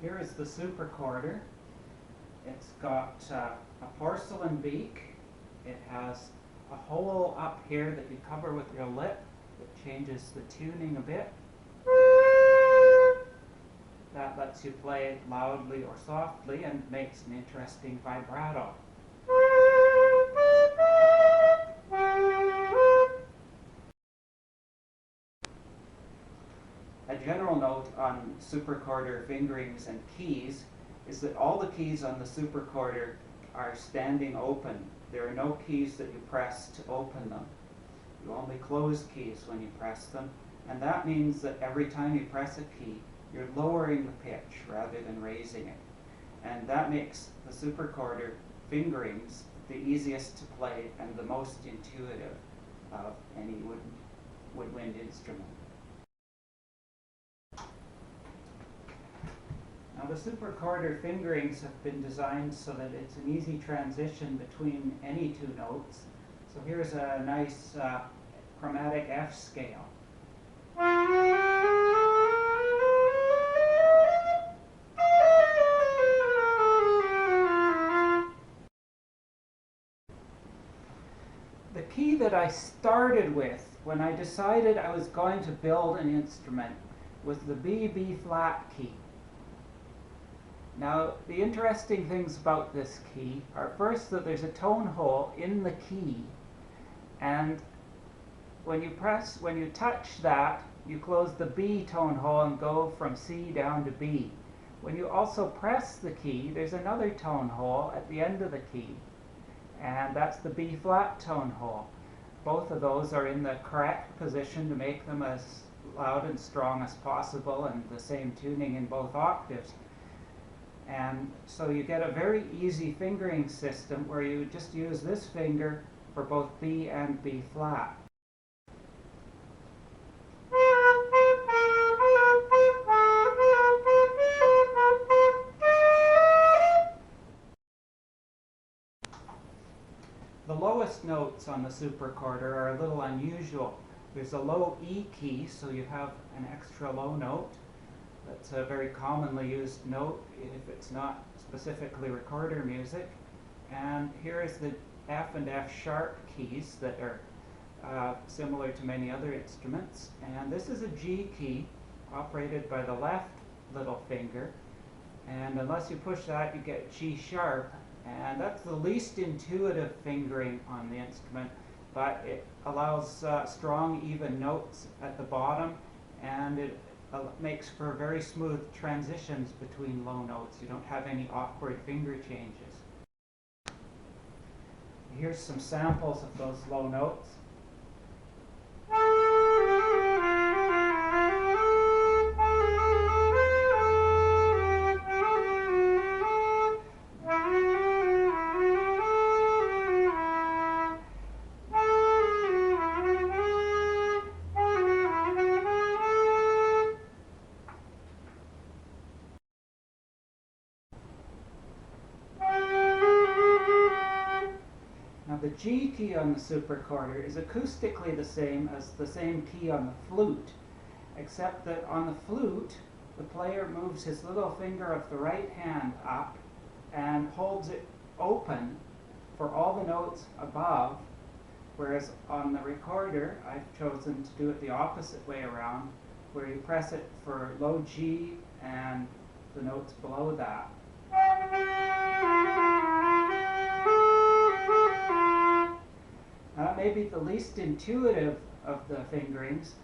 Here is the Supercorder. It's got a porcelain beak. It has a hole up here that you cover with your lip. It changes the tuning a bit. That lets you play it loudly or softly and makes an interesting vibrato. A general note on Supercorder fingerings and keys is that all the keys on the Supercorder are standing open. There are no keys that you press to open them. You only close keys when you press them, and that means that every time you press a key, you're lowering the pitch rather than raising it. And that makes the Supercorder fingerings the easiest to play and the most intuitive of any woodwind instrument. Now the Supercorder fingerings have been designed so that it's an easy transition between any two notes. So here's a nice chromatic F scale. The key that I started with when I decided I was going to build an instrument was the B flat key. Now, the interesting things about this key are first that there's a tone hole in the key, and when you touch that, you close the B tone hole and go from C down to B. When you also press the key, there's another tone hole at the end of the key, and that's the B flat tone hole. Both of those are in the correct position to make them as loud and strong as possible and the same tuning in both octaves. And so you get a very easy fingering system where you just use this finger for both B and B flat. The lowest notes on the Supercorder are a little unusual. There's a low E key, so you have an extra low note. That's a very commonly used note if it's not specifically recorder music. And here is the F and F sharp keys that are similar to many other instruments. And this is a G key operated by the left little finger. And unless you push that, you get G sharp. And that's the least intuitive fingering on the instrument, but it allows strong, even notes at the bottom, and it makes for very smooth transitions between low notes. You don't have any awkward finger changes. Here's some samples of those low notes. Now the G key on the Supercorder is acoustically the same as the same key on the flute, except that on the flute, the player moves his little finger of the right hand up and holds it open for all the notes above, whereas on the recorder, I've chosen to do it the opposite way around, where you press it for low G and the notes below that. That may be the least intuitive of the fingerings,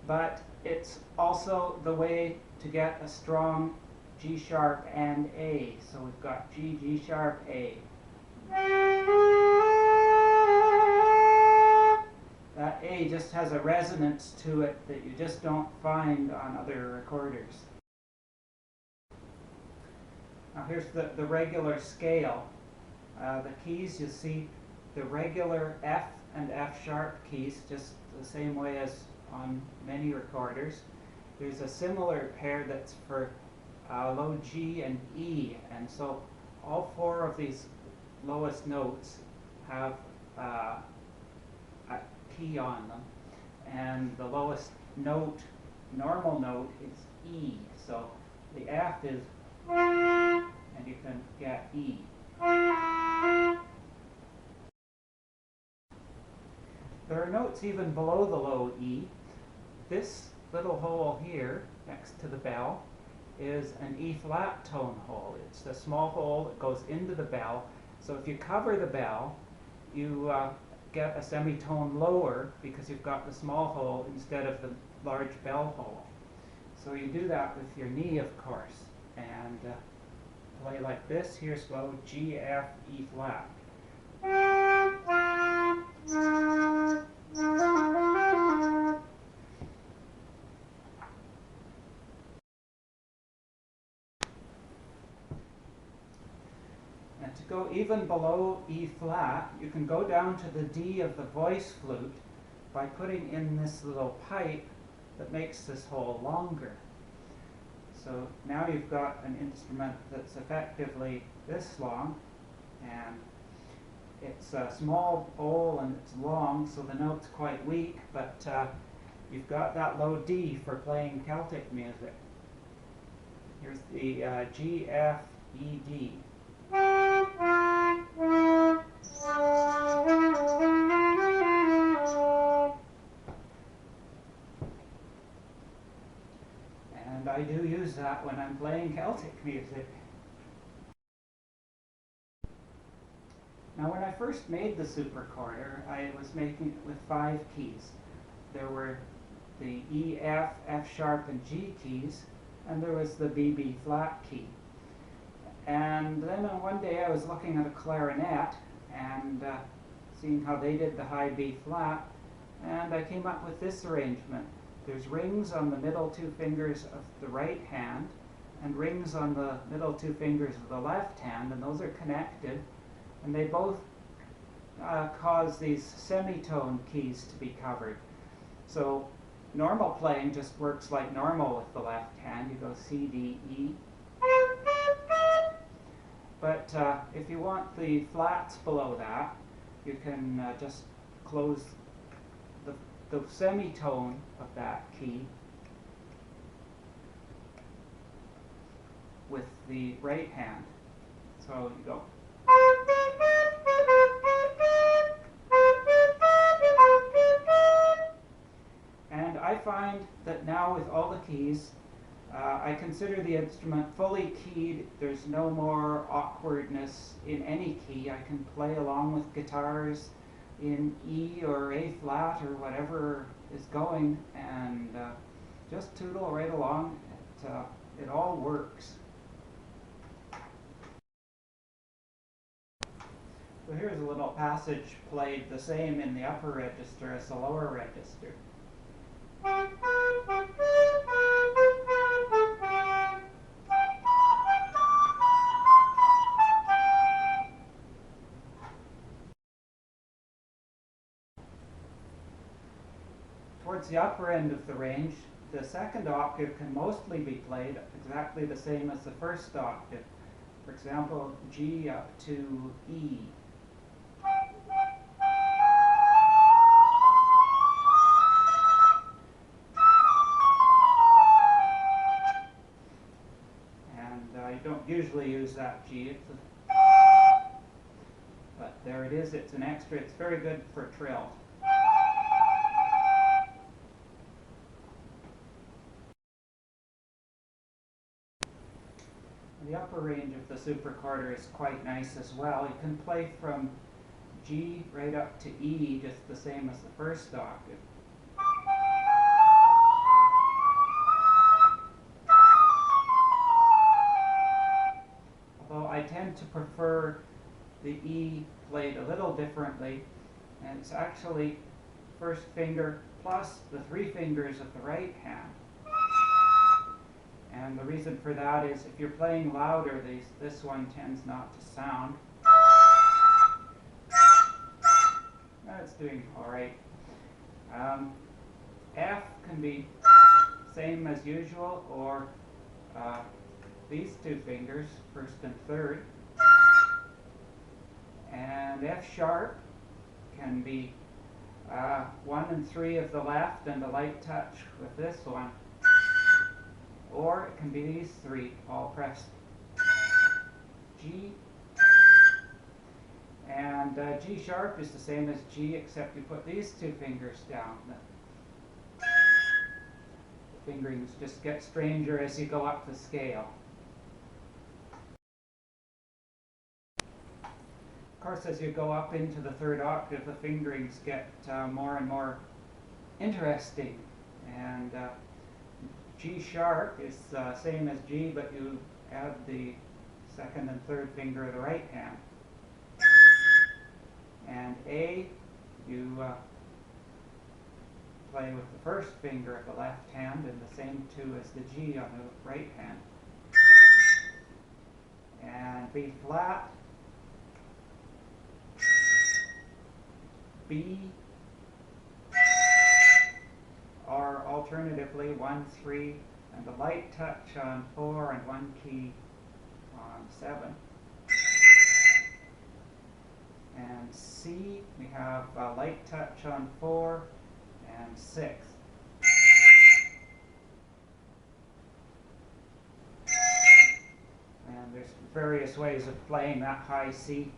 but it's also the way to get a strong G sharp and A. So we've got G, G sharp, A. That A just has a resonance to it that you just don't find on other recorders. Now here's the regular scale. The keys, you see the regular F and F sharp keys, just the same way as on many recorders. There's a similar pair that's for low G and E, and so all four of these lowest notes have a key on them, and the lowest note, normal note, is E. So the F is and you can get E. There are notes even below the low E. This little hole here next to the bell is an E flat tone hole. It's a small hole that goes into the bell. So if you cover the bell, you get a semitone lower because you've got the small hole instead of the large bell hole. So you do that with your knee, of course, and play like this. Here slow, G, F, E flat. And to go even below E flat, you can go down to the D of the voice flute by putting in this little pipe that makes this hole longer. So now you've got an instrument that's effectively this long, and it's a small bowl and it's long, so the note's quite weak, but you've got that low D for playing Celtic music. Here's the G, F, E, D. And I do use that when I'm playing Celtic music. Now when I first made the Supercorder, I was making it with 5 keys. There were the E, F, F sharp, and G keys, and there was the B, B flat key. And then one day I was looking at a clarinet and seeing how they did the high B flat, and I came up with this arrangement. There's rings on the middle 2 fingers of the right hand and rings on the middle 2 fingers of the left hand, and those are connected, and they both cause these semitone keys to be covered. So normal playing just works like normal with the left hand. You go C, D, E. But if you want the flats below that, you can just close the semitone of that key with the right hand. So you go. And I find that now with all the keys, I consider the instrument fully keyed. There's no more awkwardness in any key. I can play along with guitars in E or A flat or whatever is going, and just tootle right along. It all works. So here's a little passage played the same in the upper register as the lower register. Towards the upper end of the range, the second octave can mostly be played exactly the same as the first octave. For example, G up to E. And I don't usually use that G, but there it is. It's an extra. It's very good for trill. The upper range of the Supercorder is quite nice as well. You can play from G right up to E just the same as the first octave. Although I tend to prefer the E played a little differently, and it's actually first finger plus the 3 fingers of the right hand. And the reason for that is if you're playing louder, this one tends not to sound. That's doing all right. F can be same as usual, or these 2 fingers, first and third. And F sharp can be 1 and 3 of the left and a light touch with this one. Or it can be these 3 all pressed G. And G sharp is the same as G, except you put these two fingers down. The fingerings just get stranger as you go up the scale. Of course, as you go up into the third octave, the fingerings get more and more interesting. And G sharp is the same as G, but you add the second and third finger of the right hand. And A, you play with the first finger of the left hand and the same two as the G on the right hand. And B flat, B, or alternatively 1, 3, and a light touch on 4 and 1 key on 7. And C, we have a light touch on 4 and 6. And there's various ways of playing that high C.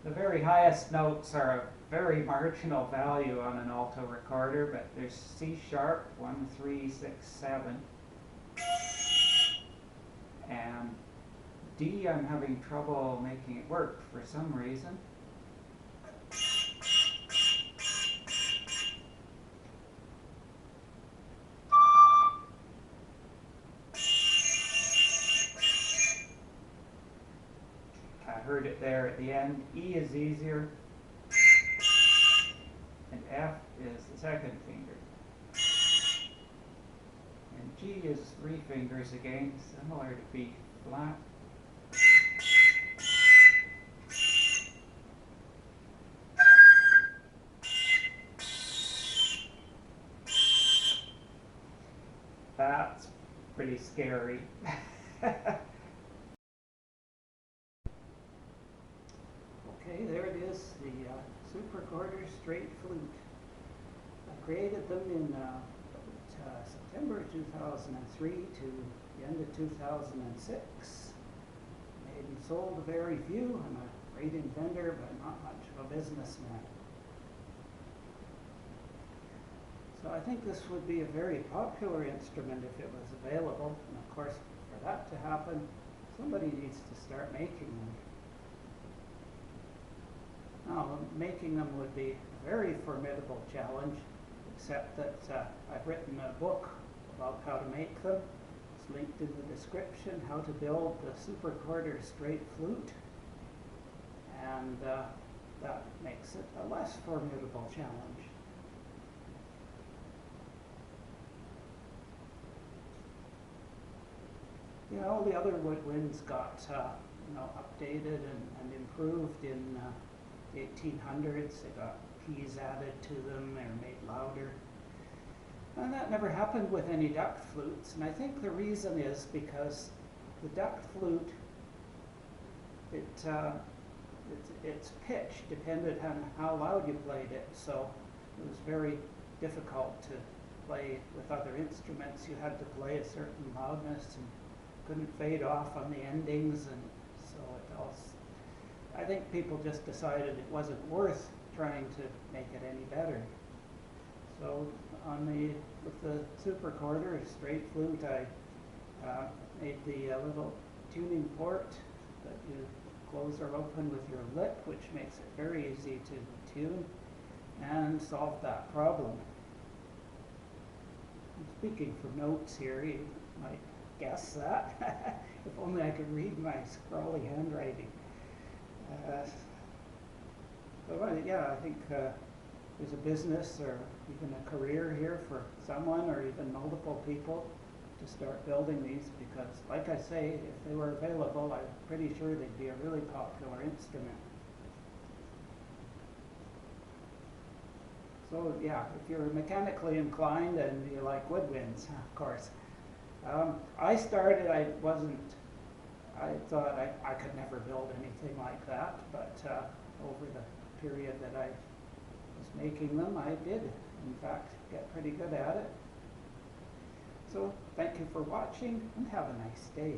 The very highest notes are a very marginal value on an alto recorder, but there's C sharp, 1, 3, 6, 7. And D, I'm having trouble making it work for some reason. I heard it there at the end. E is easier. And F is the second finger. And G is 3 fingers again, similar to B flat. That's pretty scary. Okay, there it is, the Supercorder straight flute. I created them in September 2003 to the end of 2006. Made and sold a very few. I'm a great inventor, but not much of a businessman. So I think this would be a very popular instrument if it was available. And of course, for that to happen, somebody needs to start making them. Now, making them would be a very formidable challenge, except that I've written a book about how to make them. It's linked in the description, how to build the Supercorder straight flute. And that makes it a less formidable challenge. You know, the other woodwinds got updated and improved in the 1800s. They got keys added to them, they were made louder. And that never happened with any duct flutes. And I think the reason is because the duct flute, its pitch depended on how loud you played it. So it was very difficult to play with other instruments. You had to play a certain loudness and couldn't fade off on the endings, and so it all. I think people just decided it wasn't worth trying to make it any better. So with the Supercorder straight flute, I made the little tuning port that you close or open with your lip, which makes it very easy to tune, and solve that problem. I'm speaking from notes here, you might guess that. If only I could read my scrawly handwriting. Yeah, I think there's a business or even a career here for someone or even multiple people to start building these, because, like I say, if they were available, I'm pretty sure they'd be a really popular instrument. So yeah, if you're mechanically inclined and you like woodwinds, of course. I started, I thought I could never build anything like that, but over the period that I was making them, I did, in fact, get pretty good at it. So thank you for watching and have a nice day.